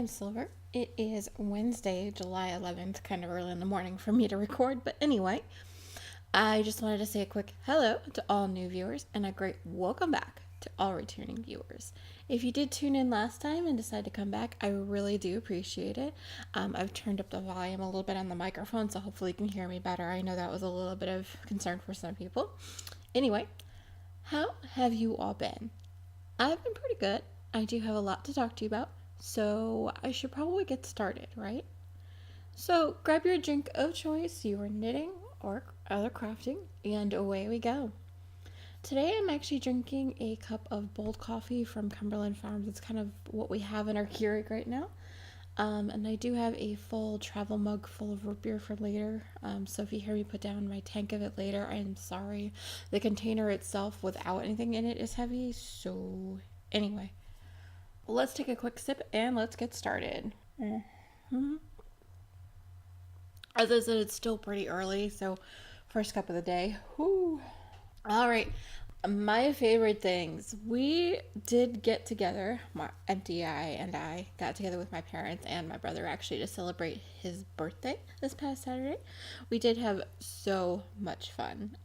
am Silver. It is Wednesday, July 11th, kind of early in the morning for me to record, but anyway, I just wanted to say a quick hello to all new viewers and a great welcome back to all returning viewers. If you did tune in last time and decide to come back, I really do appreciate it. I've turned up the volume a little bit on the microphone, so hopefully you can hear me better. I know that was a little bit of concern for some people. Anyway, how have you all been? I've been pretty good. I do have a lot to talk to you about, so I should probably get started, right? So grab your drink of choice, your knitting or other crafting, and away we go. Today I'm actually drinking a cup of bold coffee from Cumberland Farms. It's kind of what we have in our Keurig right now. And I do have a full travel mug full of root beer for later. So if you hear me put down my tank of it later, I am sorry. The container itself without anything in it is heavy. So anyway, let's take a quick sip and let's get started. As I said, it's still pretty early, so first cup of the day. Whoo. All right, my favorite things. We did get together, my MDI and I got together with my parents and my brother actually to celebrate his birthday this past Saturday. We did have so much fun.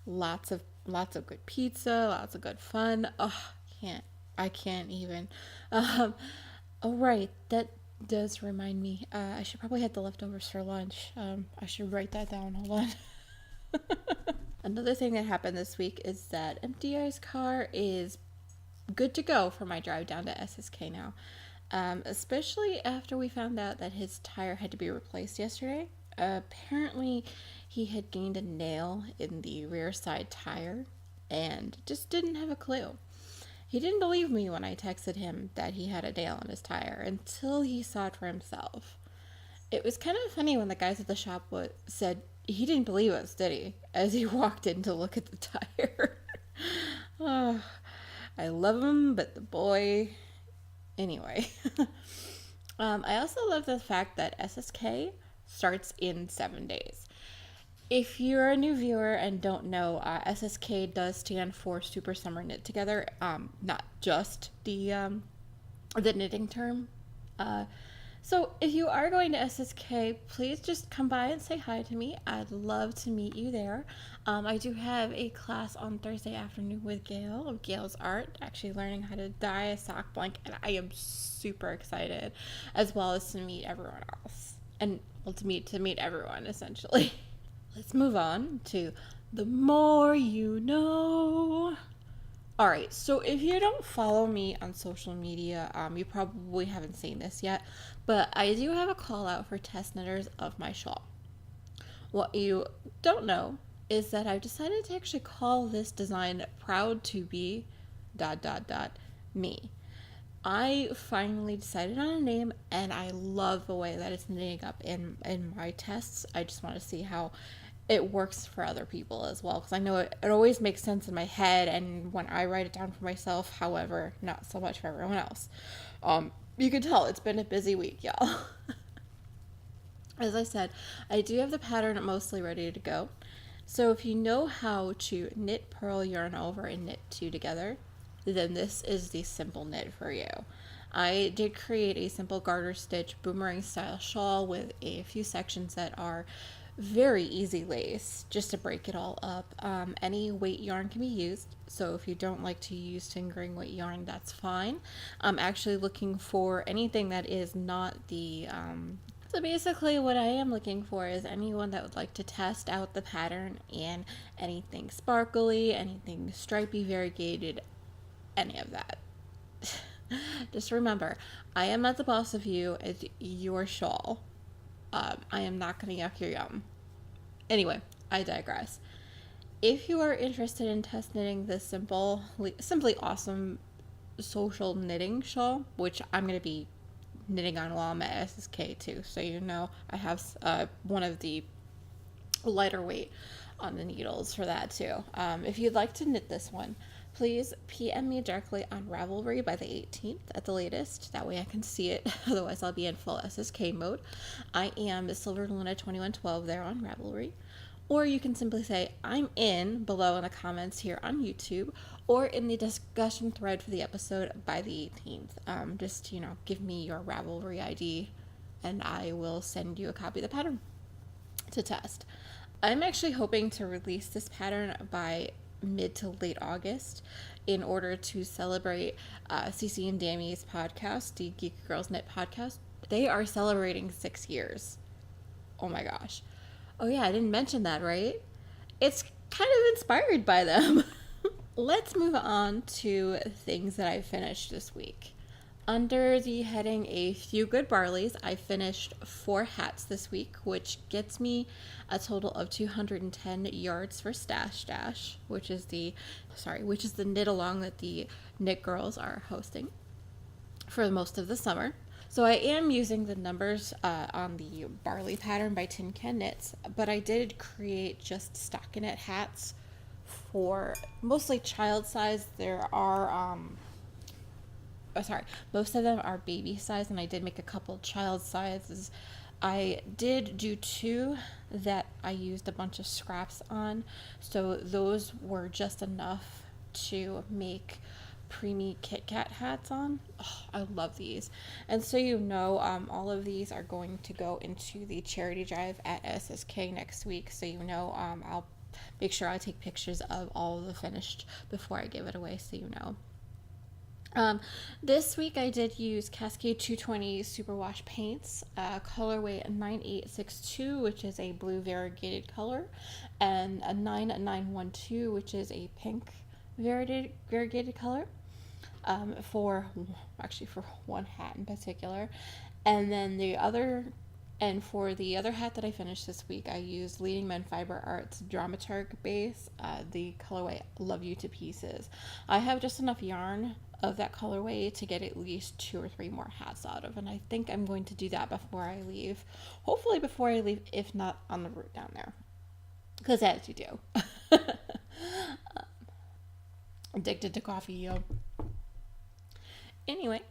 Lots of good pizza, lots of good fun. Oh, I can't even. Oh right, that does remind me. I should probably have the leftovers for lunch. I should write that down. Hold on. Another thing that happened this week is that MDI's car is good to go for my drive down to SSK now. Especially after we found out that his tire had to be replaced yesterday. Apparently, he had gained a nail in the rear side tire and just didn't have a clue. He didn't believe me when I texted him that he had a nail in his tire until he saw it for himself. It was kind of funny when the guys at the shop said he didn't believe us, did he? As he walked in to look at the tire. Oh, I love him, but the boy... Anyway. I also love the fact that SSK starts in 7 days. If you're a new viewer and don't know, SSK does stand for Super Summer Knit Together. Not just the knitting term. So if you are going to SSK, please just come by and say hi to me. I'd love to meet you there. I do have a class on Thursday afternoon with Gail of Gail's Art, actually learning how to dye a sock blank, and I am super excited, as well as to meet everyone else. And well, to meet everyone, essentially. Let's move on to the more you know. Alright, so if you don't follow me on social media, you probably haven't seen this yet, but I do have a call out for test knitters of my shawl. What you don't know is that I've decided to actually call this design Proud to Be ... me. I finally decided on a name, and I love the way that it's knitting up in my tests. I just want to see how it works for other people as well, because I know it always makes sense in my head and when I write it down for myself, however, not so much for everyone else. You can tell it's been a busy week, y'all. As I said, I do have the pattern mostly ready to go. So if you know how to knit, purl, yarn over, and knit two together, then this is the simple knit for you. I did create a simple garter stitch boomerang style shawl with a few sections that are very easy lace, just to break it all up. Any weight yarn can be used, so if you don't like to use fingering weight yarn, that's fine. I'm actually looking for anything that is not the so basically what I am looking for is anyone that would like to test out the pattern in anything sparkly, anything stripy, variegated, any of that. Just remember, I am not the boss of you, it's your shawl. I am not going to yuck your yum. Anyway, I digress. If you are interested in test knitting this simply awesome social knitting shawl, which I'm going to be knitting on while I'm at SSK too, so you know I have one of the lighter weight on the needles for that too. If you'd like to knit this one, please PM me directly on Ravelry by the 18th at the latest. That way I can see it. Otherwise, I'll be in full SSK mode. I am Silver Luna 2112 there on Ravelry. Or you can simply say, I'm in, below in the comments here on YouTube, or in the discussion thread for the episode by the 18th. Just, give me your Ravelry ID and I will send you a copy of the pattern to test. I'm actually hoping to release this pattern by mid to late August in order to celebrate Cece and Dammy's podcast, the Geek Girls Knit podcast. They are celebrating 6 years. Oh my gosh. Oh yeah, I didn't mention that, right? It's kind of inspired by them. Let's move on to things that I finished this week. Under the heading A Few Good Barleys, I finished 4 hats this week, which gets me a total of 210 yards for Stash Dash, which is the knit along that the Knit Girls are hosting for most of the summer. So I am using the numbers on the Barley pattern by Tin Can Knits, but I did create just stockinette hats for mostly child size. There are most of them are baby size, and I did make a couple child sizes. I did do 2 that I used a bunch of scraps on, so those were just enough to make preemie Kit Kat hats on. Oh, I love these. And so all of these are going to go into the charity drive at SSK next week, so I'll make sure I take pictures of all of the finished before I give it away, so you know. This week I did use Cascade 220 Superwash paints, colorway 9862, which is a blue variegated color, and a 9912, which is a pink variegated color, for one hat in particular. And then for the other hat that I finished this week, I used Leading Men Fiber Arts Dramaturg base, the colorway Love You to Pieces. I have just enough yarn of that colorway to get at least 2 or 3 more hats out of, and I think I'm going to do that before I leave. Hopefully before I leave, if not on the route down there, because as you do. Addicted to coffee, yo. Anyway,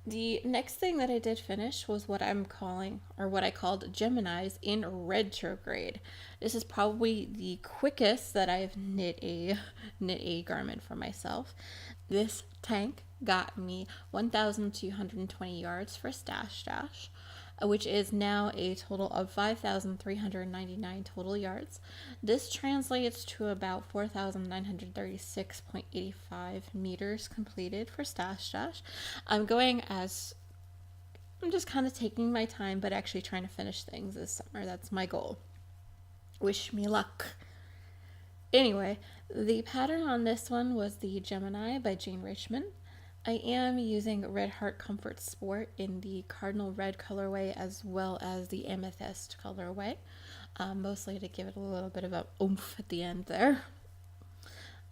the next thing that I did finish was what I called Geminis in retrograde. This is probably the quickest that I've knit a garment for myself. This tank got me 1,220 yards for Stash Dash, which is now a total of 5,399 total yards. This translates to about 4,936.85 meters completed for Stash Dash. I'm just kind of taking my time, but actually trying to finish things this summer. That's my goal. Wish me luck. Anyway, the pattern on this one was the Gemini by Jane Richmond. I am using Red Heart Comfort Sport in the Cardinal Red colorway as well as the Amethyst colorway, mostly to give it a little bit of a oomph at the end there.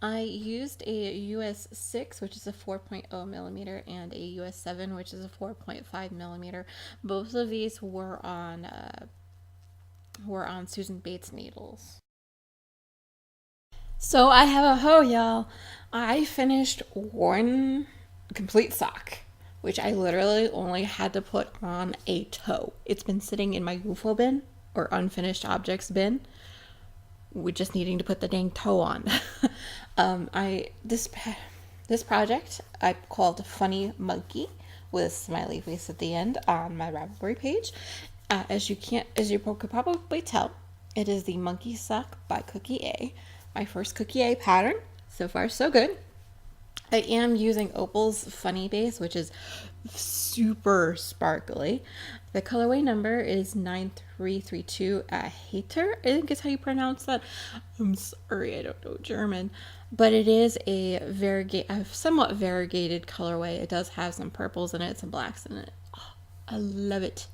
I used a US 6, which is a 4.0 millimeter, and a US 7, which is a 4.5 millimeter. Both of these were on Susan Bates needles. So I have y'all. I finished one complete sock, which I literally only had to put on a toe. It's been sitting in my UFO bin, or unfinished objects bin, with just needing to put the dang toe on. This project I called Funny Monkey with a smiley face at the end on my Ravelry page. As you could probably tell, it is the Monkey Sock by Cookie A, my first Cookie A pattern. So far, so good. I am using Opal's Funny Base, which is super sparkly. The colorway number is 9332 Hater, I think is how you pronounce that. I'm sorry, I don't know German. But it is a somewhat variegated colorway. It does have some purples in it, some blacks in it. Oh, I love it.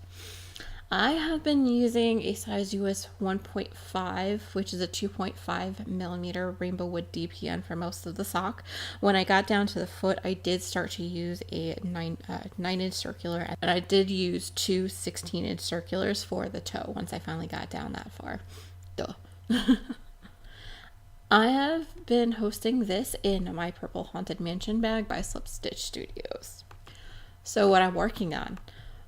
I have been using a size US 1.5, which is a 2.5 millimeter Rainbow Wood DPN for most of the sock. When I got down to the foot, I did start to use a 9-inch circular, and I did use 2 16-inch circulars for the toe once I finally got down that far. Duh. I have been hosting this in my Purple Haunted Mansion bag by Slip Stitch Studios. So what I'm working on.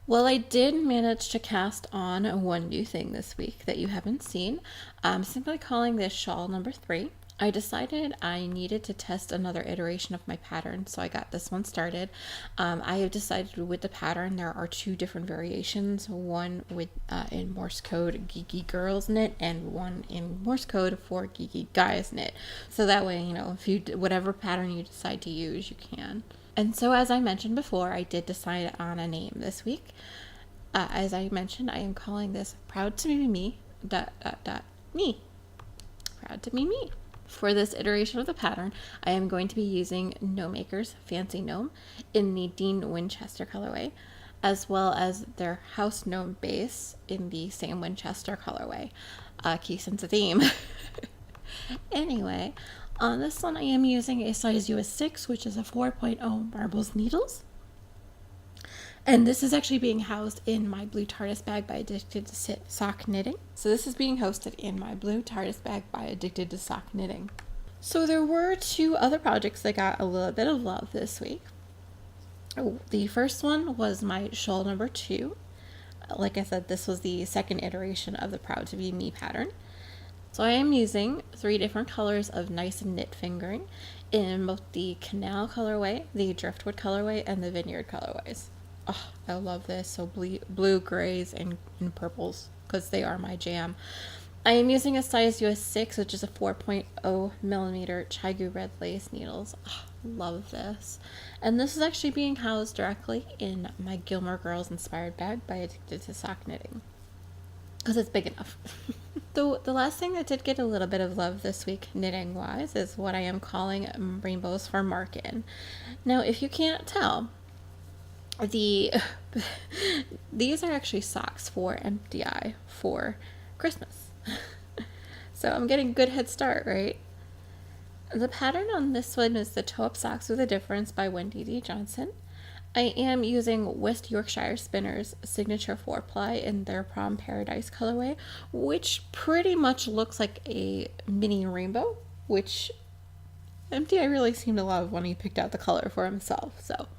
Well, I did manage to cast on one new thing this week that you haven't seen. I'm simply calling this shawl number 3. I decided I needed to test another iteration of my pattern, so I got this one started. I have decided with the pattern there are 2 different variations, one with in Morse code geeky girls knit and one in Morse code for geeky guys knit. So that way, if you whatever pattern you decide to use, you can. And so, as I mentioned before, I did decide on a name this week. As I mentioned, I am calling this Proud to Be Me, me. Proud to Be Me. For this iteration of the pattern, I am going to be using No Maker's Fancy Gnome in the Dean Winchester colorway, as well as their House Gnome base in the same Winchester colorway. Key sense of theme. Anyway, on this one I am using a size US 6, which is a 4.0 marbles needles. And this is actually being housed in my blue TARDIS bag by Addicted to Sock Knitting. So this is being hosted in my blue TARDIS bag by Addicted to Sock Knitting. So there were 2 other projects that got a little bit of love this week. The first one was my shawl number 2. Like I said, this was the second iteration of the Proud to Be Me pattern. So I am using 3 different colors of nice knit fingering in both the Canal colorway, the Driftwood colorway, and the Vineyard colorways. Oh, I love this. So blue, grays, and purples, because they are my jam. I am using a size US 6, which is a 4.0 millimeter Chigu red lace needles. Oh, love this. And this is actually being housed directly in my Gilmore Girls inspired bag by Addicted to Sock Knitting, because it's big enough. The last thing that did get a little bit of love this week, knitting wise, is what I am calling Rainbows for Markin. Now, if you can't tell, these are actually socks for MDI for Christmas. So I'm getting a good head start, right? The pattern on this one is the Toe Up Socks with a Difference by Wendy D. Johnson. I am using West Yorkshire Spinners Signature 4-ply in their Prom Paradise colorway, which pretty much looks like a mini rainbow, which MDI really seemed to love when he picked out the color for himself. So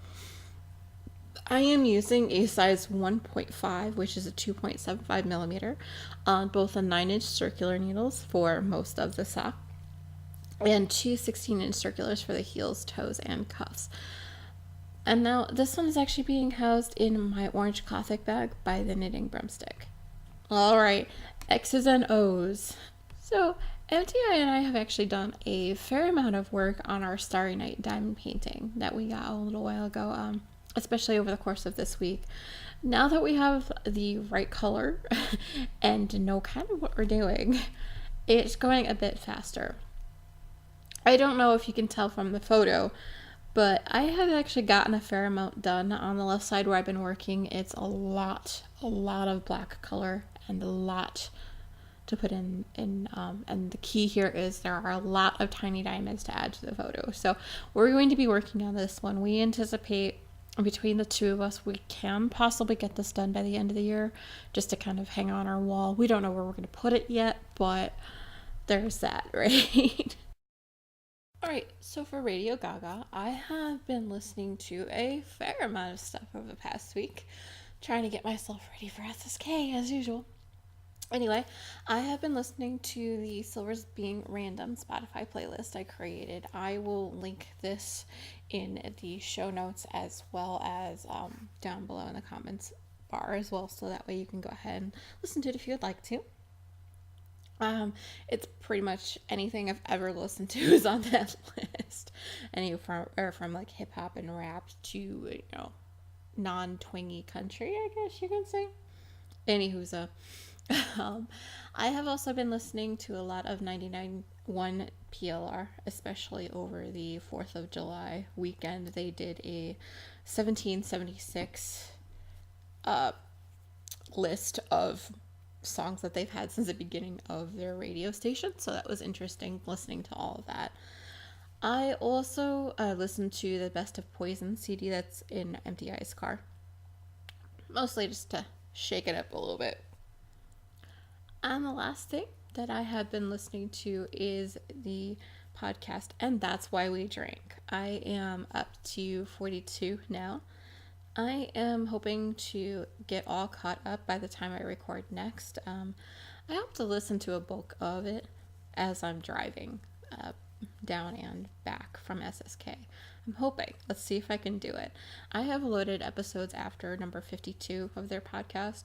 I am using a size 1.5, which is a 2.75 millimeter, on both the 9-inch circular needles for most of the sock, and 2 16-inch circulars for the heels, toes, and cuffs. And now this one is actually being housed in my orange Gothic bag by the Knitting Broomstick. Alright, X's and O's. So MTI and I have actually done a fair amount of work on our Starry Night diamond painting that we got a little while ago, especially over the course of this week. Now that we have the right color and know kind of what we're doing, it's going a bit faster. I don't know if you can tell from the photo, but I have actually gotten a fair amount done on the left side where I've been working. It's a lot of black color and a lot to put in, and the key here is there are a lot of tiny diamonds to add to the photo. So we're going to be working on this one. We anticipate between the 2 of us, we can possibly get this done by the end of the year, just to kind of hang on our wall. We don't know where we're going to put it yet, but there's that, right? Alright, so for Radio Gaga, I have been listening to a fair amount of stuff over the past week, trying to get myself ready for SSK as usual. Anyway, I have been listening to the Silver's Being Random Spotify playlist I created. I will link this in the show notes as well as down below in the comments bar as well, so that way you can go ahead and listen to it if you would like to. It's pretty much anything I've ever listened to is on that list. From like hip hop and rap to, non-twangy country, I guess you can say. Anywho's I have also been listening to a lot of 99.1 PLR, especially over the 4th of July weekend. They did a 1776 list of songs that they've had since the beginning of their radio station, so that was interesting listening to all of that. I also listened to the Best of Poison CD that's in MTI's car, mostly just to shake it up a little bit. And the last thing that I have been listening to is the podcast, and That's Why We Drink. I am up to 42 now. I am hoping to get all caught up by the time I record next. I hope to listen to a bulk of it as I'm driving uh, down and back from SSK. I'm hoping. Let's see if I can do it. I have loaded episodes after number 52 of their podcast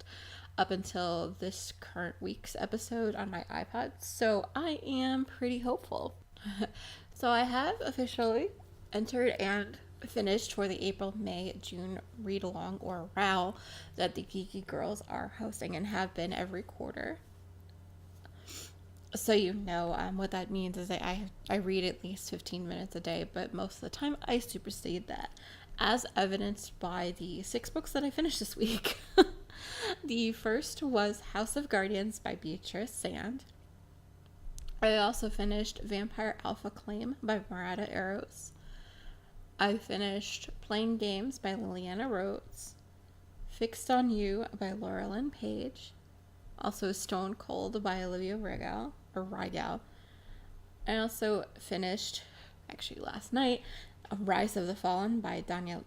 up until this current week's episode on my iPod, so I am pretty hopeful. So I have officially entered and finished for the April, May, June read along or RAL that the Geeky Girls are hosting and have been every quarter. So what that means is that I read at least 15 minutes a day, but most of the time I supersede that, as evidenced by the 6 books that I finished this week. The first was House of Guardians by Beatrice Sand. I also finished Vampire Alpha Claim by Murata Eros. I finished Playing Games by Liliana Rhodes. Fixed on You by Laurelyn Page. Also Stone Cold by Olivia Rigau. I also finished, actually last night, Rise of the Fallen by Donna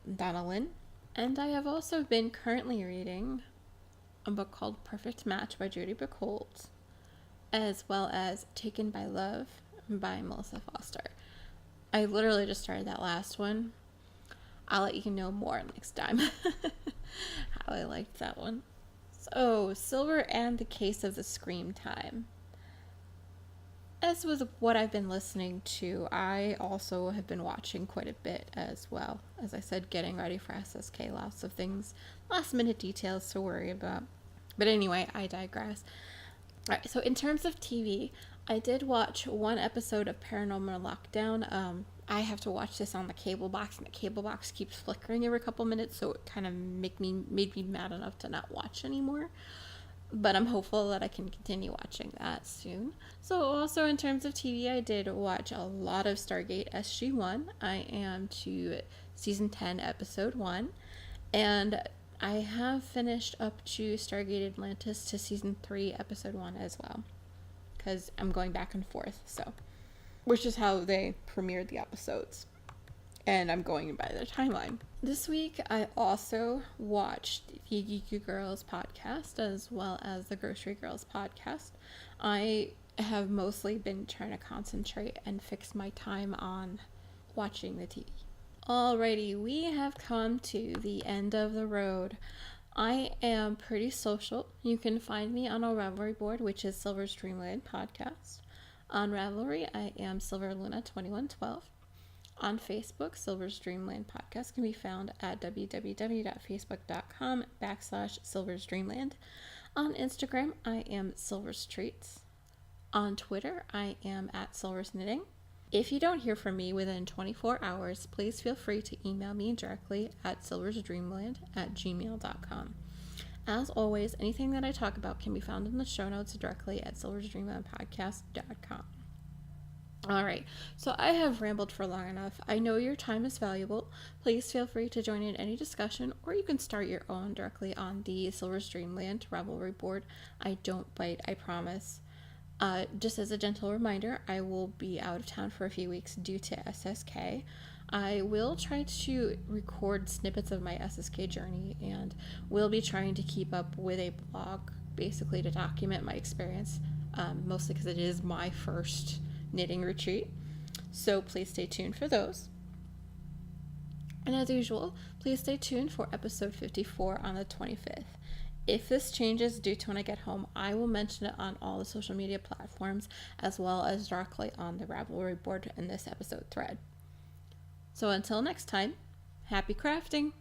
Lynn. And I have also been currently reading a book called Perfect Match by Judy Buchholz, as well as Taken by Love by Melissa Foster. I literally just started that last one. I'll let you know more next time how I liked that one. So, Silver and the Case of the Scream Time. As with what I've been listening to, I also have been watching quite a bit as well. As I said, getting ready for SSK, lots of things, last minute details to worry about. But anyway, I digress. Alright, so in terms of TV, I did watch one episode of Paranormal Lockdown. I have to watch this on the cable box, and the cable box keeps flickering every couple minutes, so it kind of made me mad enough to not watch anymore. But I'm hopeful that I can continue watching that soon. So also in terms of TV, I did watch a lot of Stargate SG-1. I am to season 10, episode 1. And I have finished up to Stargate Atlantis to season 3, episode 1 as well. Because I'm going back and forth, so. Which is how they premiered the episodes. And I'm going by their timeline. This week, I also watched the Geeky Girls podcast as well as the Grocery Girls podcast. I have mostly been trying to concentrate and fix my time on watching the TV. Alrighty, we have come to the end of the road. I am pretty social. You can find me on our Ravelry board, which is Silver's Dreamland Podcast. On Ravelry, I am SilverLuna2112. On Facebook, Silver's Dreamland Podcast can be found at www.facebook.com/Silver's Dreamland. On Instagram, I am Silver's Treats. On Twitter, I am at Silver's Knitting. If you don't hear from me within 24 hours, please feel free to email me directly at silversdreamland@gmail.com. As always, anything that I talk about can be found in the show notes directly at silversdreamlandpodcast.com. Alright, so I have rambled for long enough. I know your time is valuable. Please feel free to join in any discussion, or you can start your own directly on the Silver's Dreamland Ravelry board. I don't bite, I promise. Just as a gentle reminder, I will be out of town for a few weeks due to SSK. I will try to record snippets of my SSK journey, and will be trying to keep up with a blog, basically to document my experience, mostly because it is my first knitting retreat. So please stay tuned for those. And as usual, please stay tuned for episode 54 on the 25th. If this changes due to when I get home, I will mention it on all the social media platforms, as well as directly on the Ravelry board in this episode thread. So until next time, happy crafting!